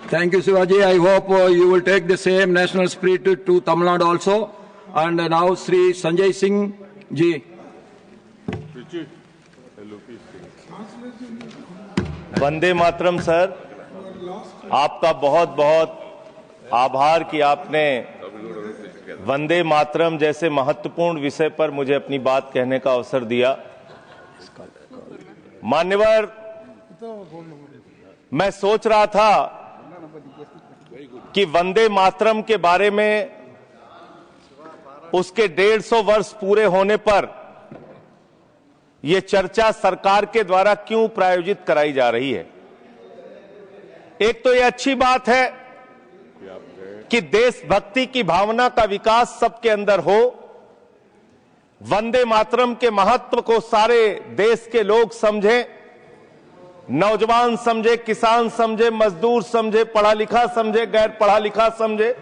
Thank you, Shivaji. I hope you will take the same national spirit to Tamil Nadu also. And now, Sri Sanjay Singh ji. Vande Mataram sir, आपका बहुत बहुत आभार कि आपने वंदे मातरम जैसे महत्वपूर्ण विषय पर मुझे अपनी बात कहने का अवसर दिया। मान्यवर, मैं सोच रहा था कि वंदे मातरम के बारे में उसके 150 वर्ष पूरे होने पर यह चर्चा सरकार के द्वारा क्यों प्रायोजित कराई जा रही है। एक तो यह अच्छी बात है कि देशभक्ति की भावना का विकास सबके अंदर हो। वंदे मातरम के महत्व को सारे देश के लोग समझें, नौजवान समझे, किसान समझे, मजदूर समझे, पढ़ा लिखा समझे, गैर पढ़ा लिखा समझे।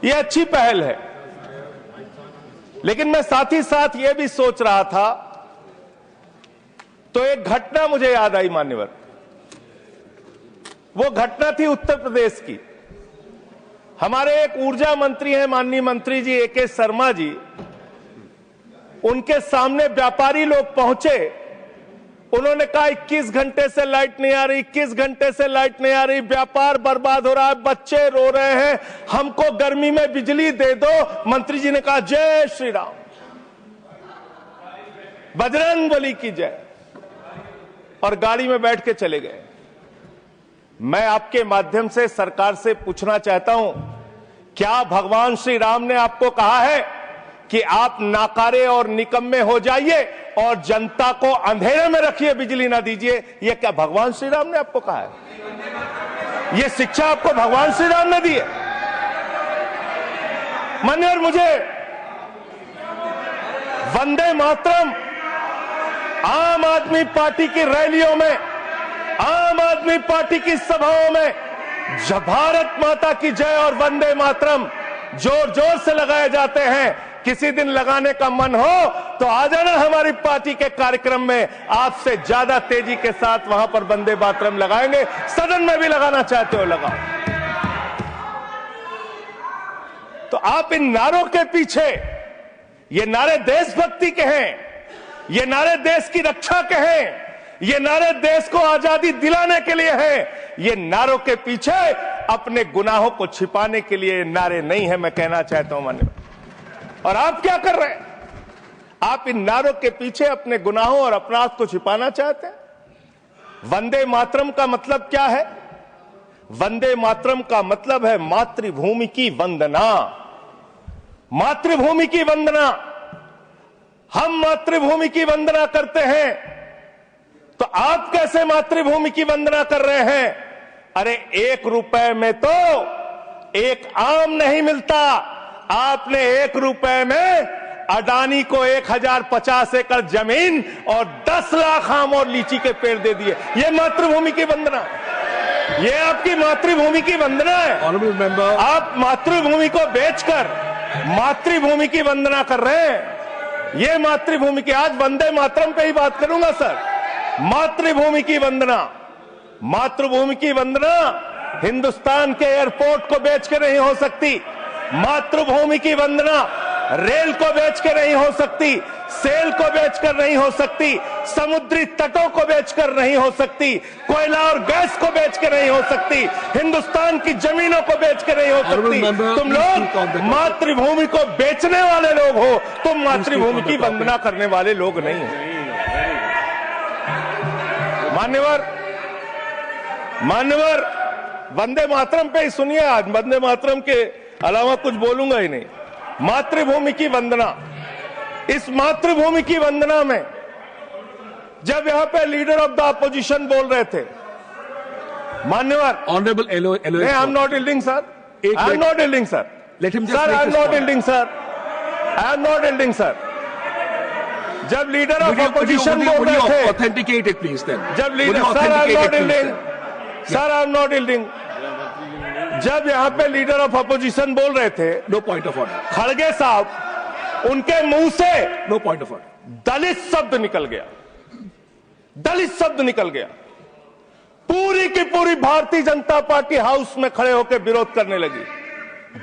यह अच्छी पहल है। लेकिन मैं साथ ही साथ यह भी सोच रहा था, तो एक घटना मुझे याद आई मान्यवर। वो घटना थी उत्तर प्रदेश की। हमारे एक ऊर्जा मंत्री हैं, माननीय मंत्री जी AK शर्मा जी। उनके सामने व्यापारी लोग पहुंचे। उन्होंने कहा 21 घंटे से लाइट नहीं आ रही, 21 घंटे से लाइट नहीं आ रही, व्यापार बर्बाद हो रहा है, बच्चे रो रहे हैं, हमको गर्मी में बिजली दे दो। मंत्री जी ने कहा जय श्री राम, बजरंग बली की जय, और गाड़ी में बैठ के चले गए। मैं आपके माध्यम से सरकार से पूछना चाहता हूं, क्या भगवान श्री राम ने आपको कहा है कि आप नाकारे और निकम्मे हो जाइए और जनता को अंधेरे में रखिए, बिजली ना दीजिए? यह क्या भगवान श्री राम ने आपको कहा है? यह शिक्षा आपको भगवान श्री राम ने दी है? मान्यवर, मुझे वंदे मातरम आम आदमी पार्टी की रैलियों में, आम आदमी पार्टी की सभाओं में जब भारत माता की जय और वंदे मातरम जोर जोर से लगाए जाते हैं। किसी दिन लगाने का मन हो तो आ जाना हमारी पार्टी के कार्यक्रम में, आपसे ज्यादा तेजी के साथ वहां पर वंदे मातरम लगाएंगे। सदन में भी लगाना चाहते हो लगाओ। तो आप इन नारों के पीछे, ये नारे देशभक्ति के हैं, ये नारे देश की रक्षा के हैं, ये नारे देश को आजादी दिलाने के लिए हैं। ये नारों के पीछे अपने गुनाहों को छिपाने के लिए नारे नहीं है, मैं कहना चाहता हूं माननीय। और आप क्या कर रहे हैं? आप इन नारों के पीछे अपने गुनाहों और अपराध को छिपाना चाहते हैं। वंदे मातरम का मतलब क्या है? वंदे मातरम का मतलब है मातृभूमि की वंदना। मातृभूमि की वंदना। हम मातृभूमि की वंदना करते हैं, तो आप कैसे मातृभूमि की वंदना कर रहे हैं? अरे 1 रुपए में तो एक आम नहीं मिलता। आपने 1 रुपए में अडानी को 1050 एकड़ जमीन और 10 लाख आम और लीची के पेड़ दे दिए। ये मातृभूमि की वंदना, ये आपकी मातृभूमि की वंदना है। आप मातृभूमि को बेचकर मातृभूमि की वंदना कर रहे हैं। ये मातृभूमि की, आज वंदे मातरम पे ही बात करूंगा सर। मातृभूमि की वंदना, मातृभूमि की वंदना हिंदुस्तान के एयरपोर्ट को बेच के नहीं हो सकती। मातृभूमि की वंदना रेल को बेच के नहीं हो सकती, सेल को बेचकर नहीं हो सकती, समुद्री तटों को बेचकर नहीं हो सकती, कोयला और गैस को बेच के नहीं हो सकती, हिंदुस्तान की जमीनों को बेच के नहीं हो सकती। तुम लोग मातृभूमि को बेचने वाले लोग हो, तुम मातृभूमि की वंदना करने वाले लोग नहीं हो। मान्यवर, वंदे मातरम पे ही सुनिए। आज वंदे मातरम के अलावा कुछ बोलूंगा ही नहीं। मातृभूमि की वंदना, इस मातृभूमि की वंदना में जब यहां पे लीडर ऑफ द अपोजिशन बोल रहे थे, मान्यवर, honourable I am not yielding sir, I am not yielding sir, sir I am not yielding sir, I am not yielding sir. जब लीडर ऑफ अपोजिशन बोल रहे थे, ऑथेंटिकेट इट प्लीज देन। जब leader, sir I am not yielding, sir I am not yielding. जब यहां पे leader of opposition बोल रहे थे, नो पॉइंट ऑफ ऑर्डर, खड़गे साहब, उनके मुंह से नो पॉइंट ऑफ ऑर्डर, दलित शब्द निकल गया, दलित शब्द निकल गया। पूरी पूरी की पूरी भारतीय जनता पार्टी हाउस में खड़े होकर विरोध करने लगी।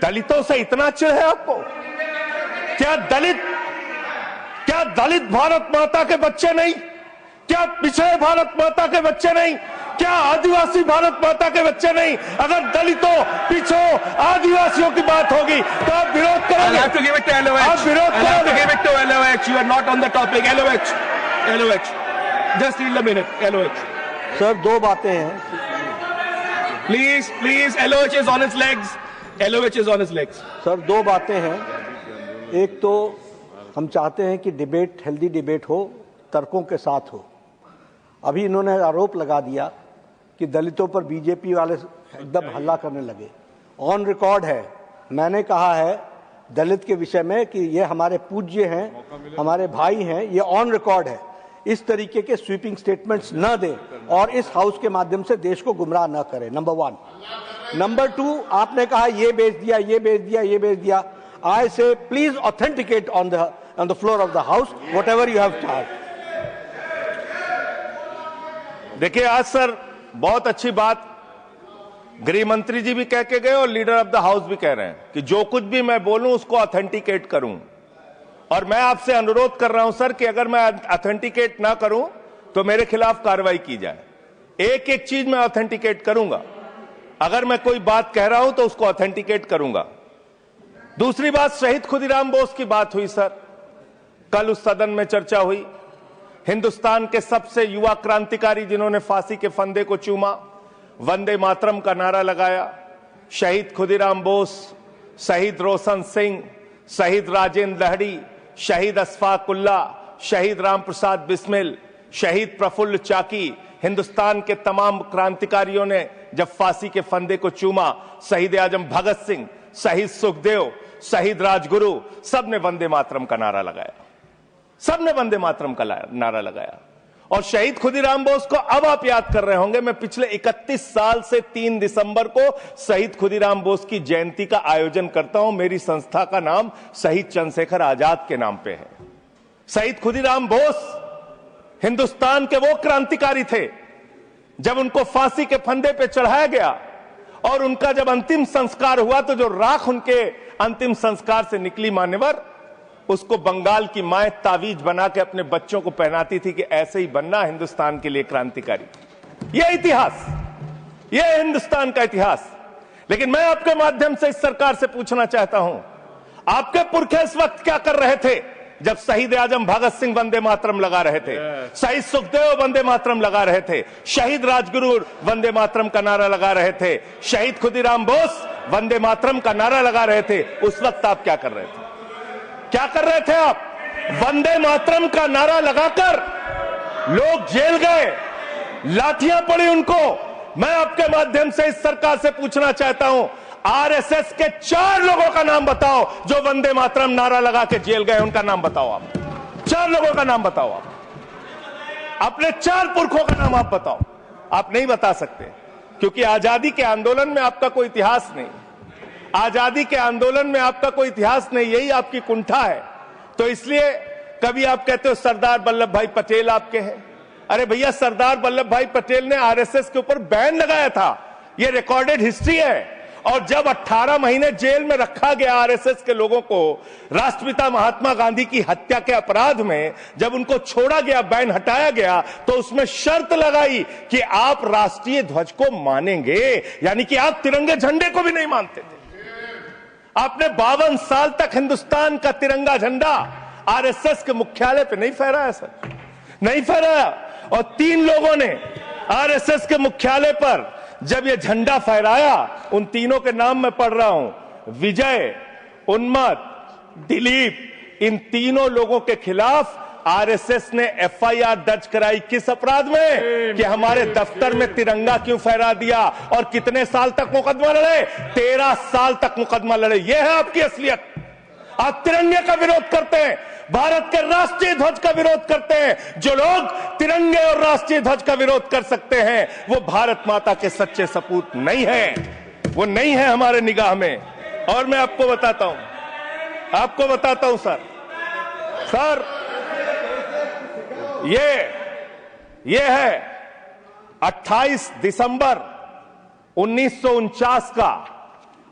दलितों से इतना चिढ़ है आपको? क्या दलित भारत माता के बच्चे नहीं? क्या पिछड़े भारत माता के बच्चे नहीं? क्या आदिवासी भारत माता के बच्चे नहीं? अगर दलितों, पिछड़ों, आदिवासियों की बात होगी तो आप विरोध करोगे? I'll have to give it to LOH. आप विरोध I'll have to करोगे? give it to LOH. You are not on the topic. LOH. Just need a minute. LOH. Sir दो बातें हैं। Please. LOH is on its legs. LOH is on its legs. Sir दो बातें हैं। एक तो हम चाहते हैं कि डिबेट, हेल्दी डिबेट हो, तर्कों के साथ हो। अभी इन्होंने आरोप लगा दिया कि दलितों पर बीजेपी वाले एकदम हल्ला करने लगे। ऑन रिकॉर्ड है, मैंने कहा है दलित के विषय में कि ये हमारे पूज्य हैं, हमारे भाई हैं, ये ऑन रिकॉर्ड है। इस तरीके के स्वीपिंग स्टेटमेंट्स न दें और इस हाउस के माध्यम से देश को गुमराह न करें, नंबर 1। नंबर 2, आपने कहा ये बेच दिया, ये बेच दिया, ये बेच दिया। आई से please authenticate on the floor of the house whatever you have charge. देखिए आज सर बहुत अच्छी बात गृह मंत्री जी भी कह के गए और लीडर ऑफ द हाउस भी कह रहे हैं कि जो कुछ भी मैं बोलूं उसको ऑथेंटिकेट करूं। और मैं आपसे अनुरोध कर रहा हूं सर कि अगर मैं ऑथेंटिकेट ना करूं तो मेरे खिलाफ कार्रवाई की जाए। एक एक चीज मैं ऑथेंटिकेट करूंगा। अगर मैं कोई बात कह रहा हूं तो उसको ऑथेंटिकेट करूंगा। दूसरी बात, शहीद खुदीराम बोस की बात हुई सर, कल उस सदन में चर्चा हुई। हिंदुस्तान के सबसे युवा क्रांतिकारी जिन्होंने फांसी के फंदे को चूमा, वंदे मातरम का नारा लगाया। शहीद खुदीराम बोस, शहीद रोशन सिंह, शहीद राजेंद्र लहड़ी, शहीद अशफाक उल्ला, शहीद राम प्रसाद बिस्मिल, शहीद प्रफुल्ल चाकी, हिंदुस्तान के तमाम क्रांतिकारियों ने जब फांसी के फंदे को चूमा, शहीद आजम भगत सिंह, शहीद सुखदेव, शहीद राजगुरु, सबने वंदे मातरम का नारा लगाया। सबने वंदे मातरम का नारा लगाया। और शहीद खुदीराम बोस को अब आप याद कर रहे होंगे, मैं पिछले 31 साल से 3 दिसंबर को शहीद खुदीराम बोस की जयंती का आयोजन करता हूं। मेरी संस्था का नाम शहीद चंद्रशेखर आजाद के नाम पे है। शहीद खुदीराम बोस हिंदुस्तान के वो क्रांतिकारी थे, जब उनको फांसी के फंदे पे चढ़ाया गया और उनका जब अंतिम संस्कार हुआ तो जो राख उनके अंतिम संस्कार से निकली मान्यवर, उसको बंगाल की माए तावीज बना के अपने बच्चों को पहनाती थी कि ऐसे ही बनना हिंदुस्तान के लिए क्रांतिकारी। यह इतिहास, यह हिंदुस्तान का इतिहास। लेकिन मैं आपके माध्यम से इस सरकार से पूछना चाहता हूं, आपके पुरखे इस वक्त क्या कर रहे थे जब शहीद आजम भगत सिंह वंदे मातरम लगा रहे थे, शहीद सुखदेव वंदे मातरम लगा रहे थे, शहीद राजगुरु वंदे मातरम का नारा लगा रहे थे, शहीद खुदीराम बोस वंदे मातरम का नारा लगा रहे थे। उस वक्त आप क्या कर रहे थे? क्या कर रहे थे आप? वंदे मातरम का नारा लगाकर लोग जेल गए, लाठियां पड़ी उनको। मैं आपके माध्यम से इस सरकार से पूछना चाहता हूं, आरएसएस के 4 लोगों का नाम बताओ जो वंदे मातरम नारा लगा के जेल गए, उनका नाम बताओ आप। 4 लोगों का नाम बताओ आप, अपने 4 पुरखों का नाम आप बताओ। आप नहीं बता सकते क्योंकि आजादी के आंदोलन में आपका कोई इतिहास नहीं। आजादी के आंदोलन में आपका कोई इतिहास नहीं, यही आपकी कुंठा है। तो इसलिए कभी आप कहते हो सरदार वल्लभ भाई पटेल आपके हैं। अरे भैया, सरदार वल्लभ भाई पटेल ने आरएसएस के ऊपर बैन लगाया था, यह रिकॉर्डेड हिस्ट्री है। और जब 18 महीने जेल में रखा गया आरएसएस के लोगों को राष्ट्रपिता महात्मा गांधी की हत्या के अपराध में, जब उनको छोड़ा गया, बैन हटाया गया, तो उसमें शर्त लगाई कि आप राष्ट्रीय ध्वज को मानेंगे, यानी कि आप तिरंगे झंडे को भी नहीं मानते थे। आपने 52 साल तक हिंदुस्तान का तिरंगा झंडा आरएसएस के मुख्यालय पे नहीं फहराया सर, नहीं फहराया। और 3 लोगों ने आरएसएस के मुख्यालय पर जब ये झंडा फहराया, उन तीनों के नाम मैं पढ़ रहा हूं, विजय, उन्मत, दिलीप, इन तीनों लोगों के खिलाफ आरएसएस ने एफआईआर दर्ज कराई। किस अपराध में? कि हमारे दफ्तर में तिरंगा क्यों फहरा दिया। और कितने साल तक मुकदमा लड़े? 13 साल तक मुकदमा लड़े। यह है आपकी असलियत। आप तिरंगे का विरोध करते हैं, भारत के राष्ट्रीय ध्वज का विरोध करते हैं। जो लोग तिरंगे और राष्ट्रीय ध्वज का विरोध कर सकते हैं, वो भारत माता के सच्चे सपूत नहीं है, वो नहीं है हमारे निगाह में। और मैं आपको बताता हूं सर, ये है 28 दिसंबर 1949 का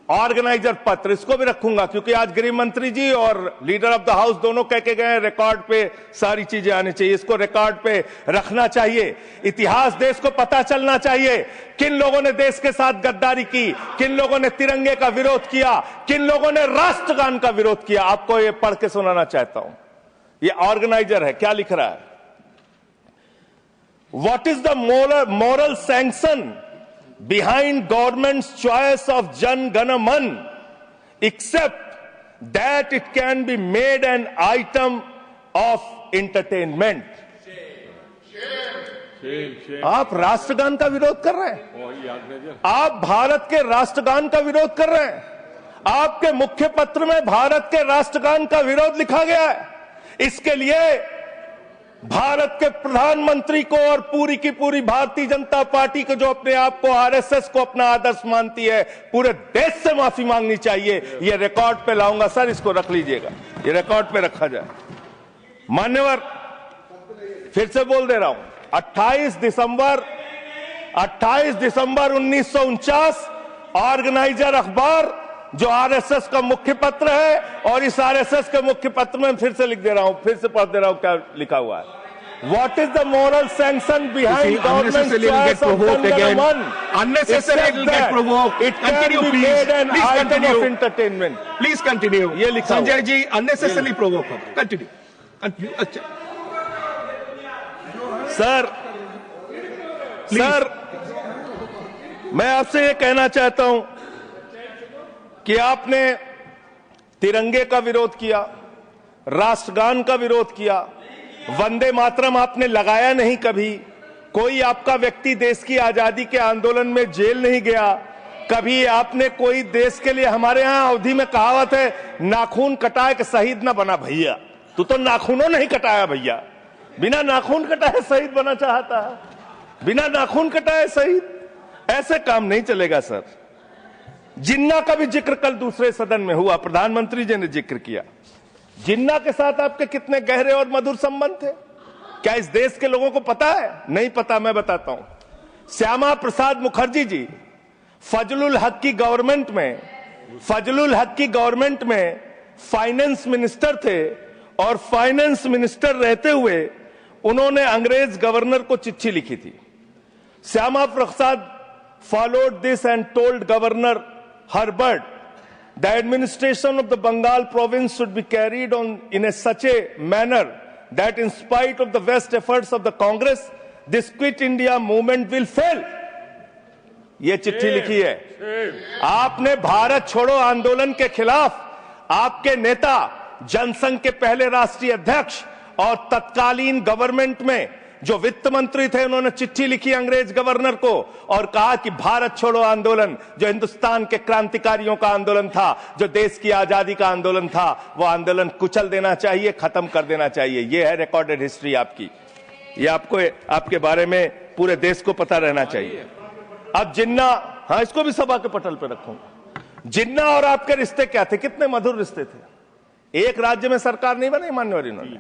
ऑर्गेनाइजर पत्र, इसको भी रखूंगा क्योंकि आज गृह मंत्री जी और लीडर ऑफ द हाउस दोनों कह के गए रिकॉर्ड पे सारी चीजें आनी चाहिए, इसको रिकॉर्ड पे रखना चाहिए। इतिहास देश को पता चलना चाहिए किन लोगों ने देश के साथ गद्दारी की, किन लोगों ने तिरंगे का विरोध किया, किन लोगों ने राष्ट्रगान का विरोध किया। आपको ये पढ़ के सुनाना चाहता हूं, ये ऑर्गेनाइजर है, क्या लिख रहा है। What is the moral sanction behind government's choice of Jan Gana Man, except that it can be made an item of entertainment. आप राष्ट्रगान का विरोध कर रहे हैं, आप भारत के राष्ट्रगान का विरोध कर रहे हैं। आपके मुख्य पत्र में भारत के राष्ट्रगान का विरोध लिखा गया है। इसके लिए भारत के प्रधानमंत्री को और पूरी की पूरी भारतीय जनता पार्टी को, जो अपने आप को आरएसएस को अपना आदर्श मानती है, पूरे देश से माफी मांगनी चाहिए। ये रिकॉर्ड पे लाऊंगा सर, इसको रख लीजिएगा, ये रिकॉर्ड पे रखा जाए। मान्यवर, फिर से बोल दे रहा हूं, 28 दिसंबर 1949 ऑर्गेनाइजर अखबार, जो आरएसएस का मुख्य पत्र है, और इस आरएसएस के मुख्य पत्र में फिर से लिख दे रहा हूं, फिर से पढ़ दे रहा हूं क्या लिखा हुआ है। What is the moral sanction behind government's choice of Jan Gana Man? Unnecessarily it will get provoked. It can be made an item of entertainment. Please continue. ये लिखा Sanjay ji unnecessarily provoke. Continue. अच्छा सर, मैं आपसे ये कहना चाहता हूं कि आपने तिरंगे का विरोध किया, राष्ट्रगान का विरोध किया, वंदे मातरम आपने लगाया नहीं कभी। कोई आपका व्यक्ति देश की आजादी के आंदोलन में जेल नहीं गया कभी। आपने कोई देश के लिए, हमारे यहां अवधि में कहावत है, नाखून कटाए कि शहीद ना बना भैया। तू तो नाखूनों नहीं कटाया भैया, बिना नाखून कटाए शहीद बना चाहता है, बिना नाखून कटाए शहीद। ऐसे काम नहीं चलेगा सर। जिन्ना का भी जिक्र कल दूसरे सदन में हुआ, प्रधानमंत्री जी ने जिक्र किया। जिन्ना के साथ आपके कितने गहरे और मधुर संबंध थे, क्या इस देश के लोगों को पता है? नहीं पता, मैं बताता हूं। श्यामा प्रसाद मुखर्जी जी फजलुल हक की गवर्नमेंट में फाइनेंस मिनिस्टर थे, और फाइनेंस मिनिस्टर रहते हुए उन्होंने अंग्रेज गवर्नर को चिट्ठी लिखी थी। Shyama Prasad followed this and told Governor Herbert the administration of the Bengal province should be carried on in such a manner that in spite of the best efforts of the Congress, this Quit India movement will fail. ये चिट्ठी लिखी है। आपने भारत छोड़ो आंदोलन के खिलाफ आपके नेता, जनसंघ के पहले राष्ट्रीय अध्यक्ष और तत्कालीन गवर्नमेंट में जो वित्त मंत्री थे, उन्होंने चिट्ठी लिखी अंग्रेज गवर्नर को और कहा कि भारत छोड़ो आंदोलन, जो हिंदुस्तान के क्रांतिकारियों का आंदोलन था, जो देश की आजादी का आंदोलन था, वो आंदोलन कुचल देना चाहिए, खत्म कर देना चाहिए। ये है रिकॉर्डेड हिस्ट्री आपकी। ये आपको, आपके बारे में पूरे देश को पता रहना चाहिए। अब जिन्ना, हाँ, इसको भी सभा के पटल पर रखूंगा। जिन्ना और आपके रिश्ते क्या थे? कितने मधुर रिश्ते थे। एक राज्य में सरकार नहीं बनाई मान्यवर इन्होंने।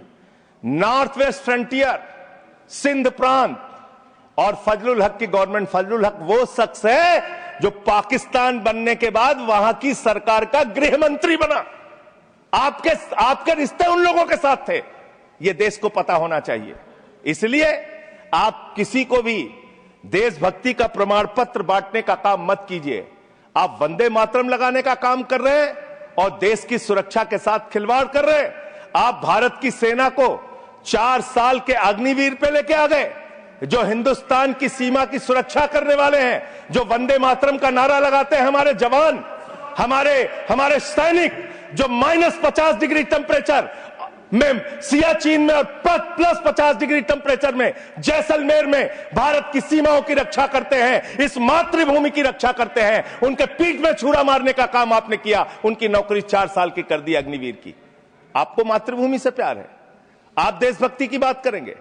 नॉर्थ वेस्ट फ्रंटियर, सिंध प्रांत और फजलुल हक की गवर्नमेंट। फजलुल हक वो शख्स है जो पाकिस्तान बनने के बाद वहां की सरकार का गृह मंत्री बना। आपके रिश्ते उन लोगों के साथ थे, ये देश को पता होना चाहिए। इसलिए आप किसी को भी देशभक्ति का प्रमाण पत्र बांटने का काम मत कीजिए। आप वंदे मातरम लगाने का काम कर रहे हैं और देश की सुरक्षा के साथ खिलवाड़ कर रहे हैं। आप भारत की सेना को 4 साल के अग्निवीर पे लेके आ गए, जो हिंदुस्तान की सीमा की सुरक्षा करने वाले हैं, जो वंदे मातरम का नारा लगाते हैं हमारे जवान, हमारे सैनिक, जो -50 डिग्री टेम्परेचर में सियाचिन में और +50 डिग्री टेम्परेचर में जैसलमेर में भारत की सीमाओं की रक्षा करते हैं, इस मातृभूमि की रक्षा करते हैं। उनके पीठ में छुरा मारने का काम आपने किया, उनकी नौकरी 4 साल की कर दी अग्निवीर की। आपको मातृभूमि से प्यार है, आप देशभक्ति की बात करेंगे,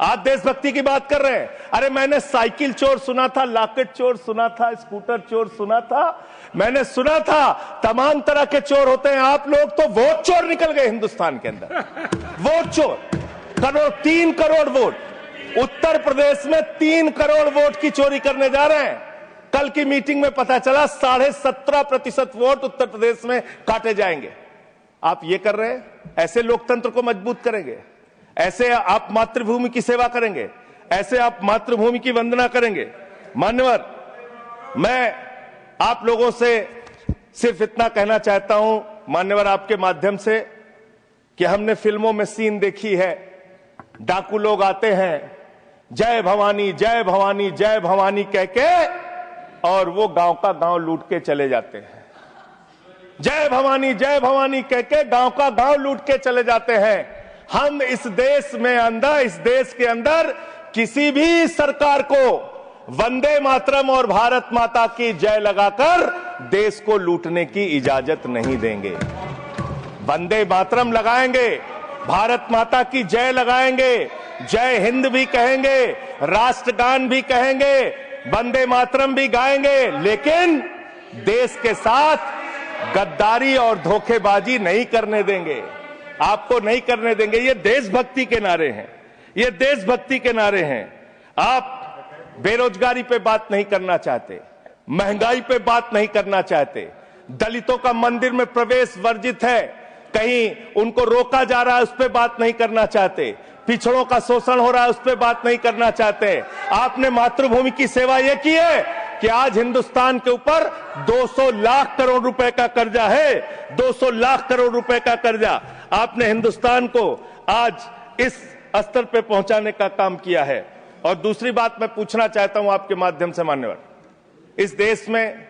आप देशभक्ति की बात कर रहे हैं। अरे मैंने साइकिल चोर सुना था, लॉकेट चोर सुना था, स्कूटर चोर सुना था, मैंने सुना था तमाम तरह के चोर होते हैं। आप लोग तो वोट चोर निकल गए हिंदुस्तान के अंदर। वोट चोर, 3 करोड़ वोट, उत्तर प्रदेश में 3 करोड़ वोट की चोरी करने जा रहे हैं। कल की मीटिंग में पता चला 17.5% वोट उत्तर प्रदेश में काटे जाएंगे। आप ये कर रहे हैं, ऐसे लोकतंत्र को मजबूत करेंगे? ऐसे आप मातृभूमि की सेवा करेंगे? ऐसे आप मातृभूमि की वंदना करेंगे? मान्यवर, मैं आप लोगों से सिर्फ इतना कहना चाहता हूं मान्यवर, आपके माध्यम से, कि हमने फिल्मों में सीन देखी है, डाकू लोग आते हैं, जय भवानी जय भवानी जय भवानी कह के, और वो गांव का गांव लूट के चले जाते हैं। जय भवानी कह के गांव का गांव लूट के चले जाते हैं। हम इस देश के अंदर किसी भी सरकार को वंदे मातरम और भारत माता की जय लगाकर देश को लूटने की इजाजत नहीं देंगे। वंदे मातरम लगाएंगे, भारत माता की जय लगाएंगे, जय हिंद भी कहेंगे, राष्ट्रगान भी कहेंगे, वंदे मातरम भी गाएंगे, लेकिन देश के साथ गद्दारी और धोखेबाजी नहीं करने देंगे। आपको नहीं करने देंगे। ये देशभक्ति के नारे हैं, ये देशभक्ति के नारे हैं। आप बेरोजगारी पे बात नहीं करना चाहते, महंगाई पे बात नहीं करना चाहते, दलितों का मंदिर में प्रवेश वर्जित है, कहीं उनको रोका जा रहा है, उस पर बात नहीं करना चाहते, पिछड़ों का शोषण हो रहा है, उस पर बात नहीं करना चाहते। आपने मातृभूमि की सेवा यह की है कि आज हिंदुस्तान के ऊपर 200 लाख करोड़ रुपए का कर्जा है, 200 लाख करोड़ रुपए का कर्जा। आपने हिंदुस्तान को आज इस स्तर पे पहुंचाने का काम किया है। और दूसरी बात मैं पूछना चाहता हूं आपके माध्यम से मान्यवर, इस देश में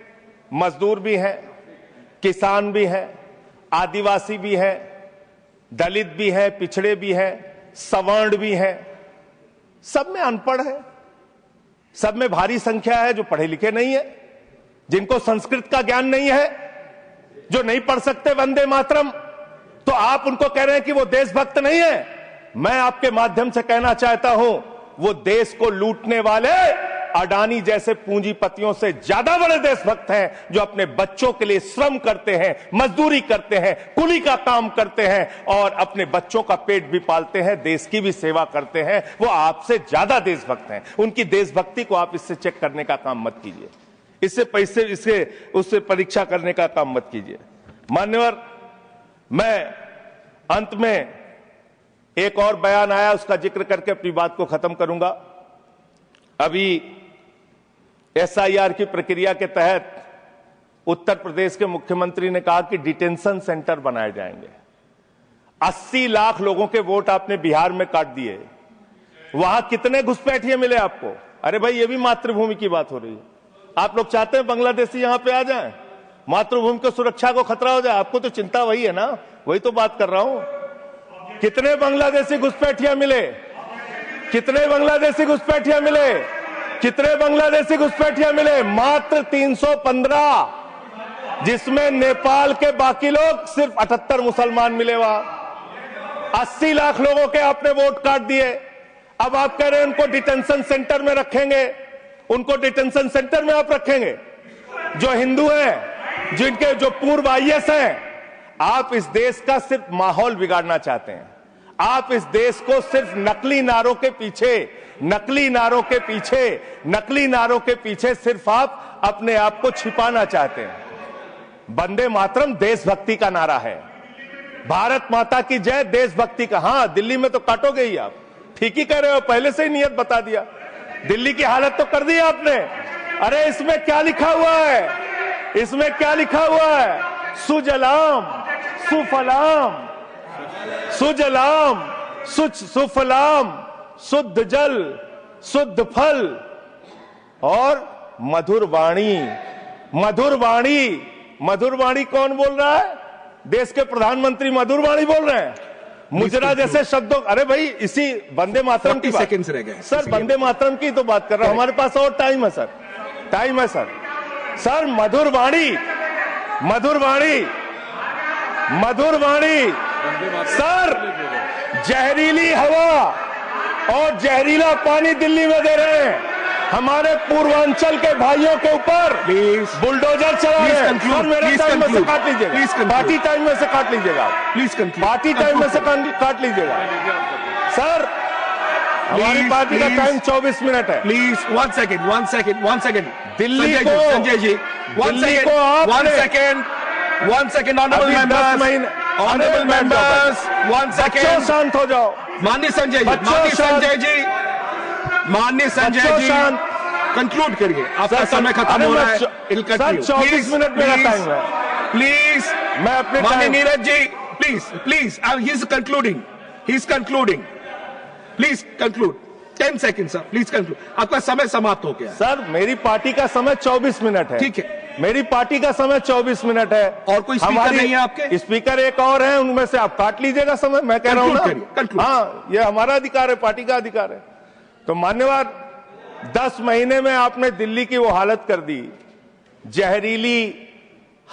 मजदूर भी हैं, किसान भी हैं, आदिवासी भी हैं, दलित भी हैं, पिछड़े भी हैं, सवर्ण भी हैं, सब में अनपढ़ है, सब में भारी संख्या है जो पढ़े लिखे नहीं है, जिनको संस्कृत का ज्ञान नहीं है, जो नहीं पढ़ सकते वंदे मातरम। तो आप उनको कह रहे हैं कि वो देशभक्त नहीं है। मैं आपके माध्यम से कहना चाहता हूं, वो देश को लूटने वाले अडानी जैसे पूंजीपतियों से ज्यादा बड़े देशभक्त हैं, जो अपने बच्चों के लिए श्रम करते हैं, मजदूरी करते हैं, कुली का काम करते हैं और अपने बच्चों का पेट भी पालते हैं, देश की भी सेवा करते हैं। वो आपसे ज्यादा देशभक्त हैं। उनकी देशभक्ति को आप इससे चेक करने का काम मत कीजिए, उससे परीक्षा करने का काम मत कीजिए। मान्यवर, मैं अंत में एक और बयान आया, उसका जिक्र करके अपनी बात को खत्म करूंगा। अभी SIR की प्रक्रिया के तहत उत्तर प्रदेश के मुख्यमंत्री ने कहा कि डिटेंशन सेंटर बनाए जाएंगे। 80 लाख लोगों के वोट आपने बिहार में काट दिए, वहां कितने घुसपैठिए मिले आपको? अरे भाई, ये भी मातृभूमि की बात हो रही है। आप लोग चाहते हैं बांग्लादेशी यहां पे आ जाएं, मातृभूमि को सुरक्षा को खतरा हो जाए? आपको तो चिंता वही है ना, वही तो बात कर रहा हूं। कितने बांग्लादेशी घुसपैठिया मिले? कितने बांग्लादेशी घुसपैठिया मिले? कितने बांग्लादेशी घुसपैठिया मिले? मात्र 315, जिसमें नेपाल के बाकी लोग सिर्फ 78 मुसलमान मिले। वहां 80 लाख लोगों के आपने वोट काट दिए। अब आप कह रहे हैं उनको डिटेंशन सेंटर में रखेंगे। उनको डिटेंशन सेंटर में आप रखेंगे जो हिंदू हैं, जिनके जो पूर्व IAS हैं। आप इस देश का सिर्फ माहौल बिगाड़ना चाहते हैं। आप इस देश को सिर्फ नकली नारों के पीछे सिर्फ आप अपने आप को छिपाना चाहते हैं। वंदे मातरम देशभक्ति का नारा है, भारत माता की जय देशभक्ति का। हां, दिल्ली में तो काटोगे ही आप, ठीक ही कह रहे हो, पहले से ही नियत बता दिया। दिल्ली की हालत तो कर दी आपने। अरे इसमें क्या लिखा हुआ है? इसमें क्या लिखा हुआ है? सुजलाम सुफलाम, सुजलाम सुफलाम, शुद्ध जल शुद्ध फल और मधुर वाणी। मधुर वाणी, मधुर वाणी कौन बोल रहा है? देश के प्रधानमंत्री मधुर वाणी बोल रहे हैं। मुजरा जैसे शब्दों, अरे भाई, इसी वंदे मातरम की सेकंड्स रह गए सर, वंदे मातरम की तो बात कर रहा हूं। हमारे पास और टाइम है सर, टाइम है सर। सर, मधुर वाणी, मधुर वाणी, मधुर वाणी। सर, जहरीली हवा और जहरीला पानी दिल्ली में दे रहे हैं। हमारे पूर्वांचल के भाइयों के ऊपर बुलडोजर चला रहे हैं। सर, मेरे टाइम में से काट लीजिएगा, पार्टी टाइम में से काट लीजिएगा, प्लीज, पार्टी टाइम में से काट लीजिएगा। सर, हमारी पार्टी का टाइम 24 मिनट है। Please 1 second. दिल्ली को Sanjay ji 1 second honourable members 1 second शांत हो जाओ। माननीय संजय जी कंक्लूड करिए, आपका समय खत्म हो रहा है। 24 मिनट मेरा टाइम है। प्लीज मैं अपने माननीय time- Neeraj ji please he is concluding please conclude 10 second sir, please conclude, आपका समय समाप्त हो गया। सर मेरी पार्टी का समय 24 मिनट है। ठीक है, मेरी पार्टी का समय 24 मिनट है। और कोई स्पीकर नहीं है आपके? स्पीकर एक और है, उनमें से आप काट लीजिएगा समय। मैं कह रहा हूं Conclude करिए, ना, conclude। हाँ ये हमारा अधिकार है, पार्टी का अधिकार है। तो मान्यवर 10 महीने में आपने दिल्ली की वो हालत कर दी, जहरीली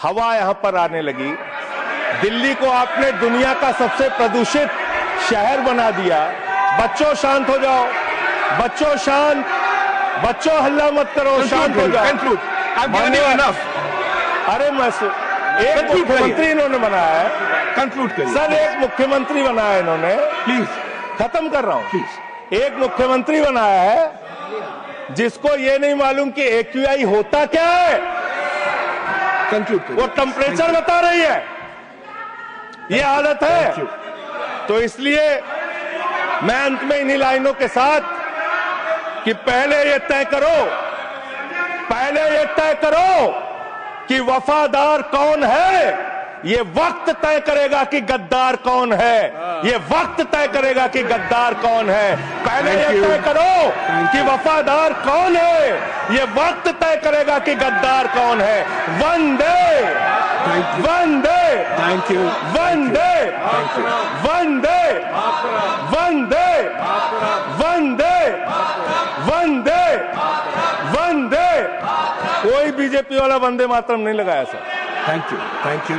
हवा यहां पर आने लगी। दिल्ली को आपने दुनिया का सबसे प्रदूषित शहर बना दिया। बच्चों शांत हो जाओ, बच्चों शांत, बच्चों हल्ला मत करो, शांत हो जाओ। अरे मैं एक मुख्यमंत्री इन्होंने बनाया है, कंक्लूड करिए सर एक मुख्यमंत्री बनाया इन्होंने, प्लीज। खत्म कर रहा हूं। प्लीज एक मुख्यमंत्री बनाया है जिसको ये नहीं मालूम कि AQI होता क्या है, कंक्लूड करिए। वो टेम्परेचर बता रही है। ये आदत है। तो इसलिए मैं अंत में इन्हीं लाइनों के साथ कि पहले ये तय करो कि वफादार कौन है। ये वक्त तय करेगा कि गद्दार कौन है। ये वक्त तय करेगा कि गद्दार कौन है। पहले ये तय करो कि वफादार कौन है। ये वक्त तय करेगा कि गद्दार कौन है। वंदे वंदे थैंक यू वंदे वंदे वंदे वंदे वंदे वंदे। कोई बीजेपी वाला वंदे मातरम नहीं लगाया सर। Thank you